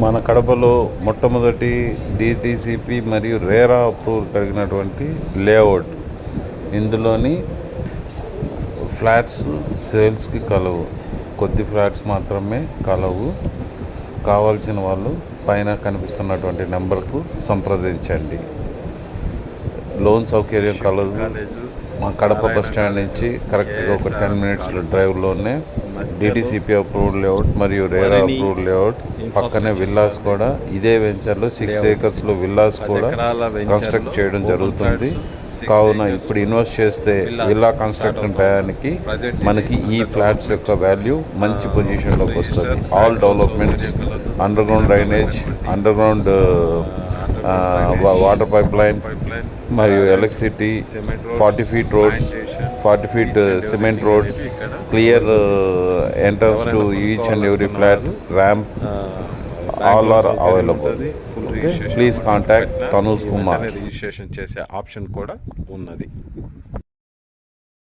మన కడపలో మొట్టమొదటి డిటిసిపి మరియు రేరా అప్రూవల్ కలిగినటువంటి లేఅవుట్. ఇందులోని ఫ్లాట్స్ సేల్స్కి కలవు, కొద్ది ఫ్లాట్స్ మాత్రమే కలవు. కావాల్సిన వాళ్ళు పైన కనిపిస్తున్నటువంటి నెంబర్కు సంప్రదించండి. లోన్ సౌకర్యం కలదు. మా కడప బస్ స్టాండ్ నుంచి కరెక్ట్గా ఒక 10 minutes డ్రైవ్లోనే డిటిసిపి అప్రూవ్డ్ లేఅవుట్ మరియు రేరా అప్రూవ్డ్ లేఅవుట్. పక్కనే విల్లాస్ కూడా ఇదే వెంచర్లో 6 acres విల్లాస్ కూడా కన్స్ట్రక్ట్ చేయడం జరుగుతుంది. కావున ఇప్పుడు ఇన్వెస్ట్ చేస్తే విల్లా కన్స్ట్రక్షన్ టయానికి మనకి ఈ ఫ్లాట్స్ యొక్క వాల్యూ మంచి పొజిషన్లోకి వస్తుంది. All developments, under ground drainage, under ground water pipe line మరియు electricity, 40 feet roads, 40 feet cement roads, clear entrance to each and every flat, ramp, all are available. Okay, please contact Tanuj Kumar. Registration చేసే option కూడా ఉన్నది.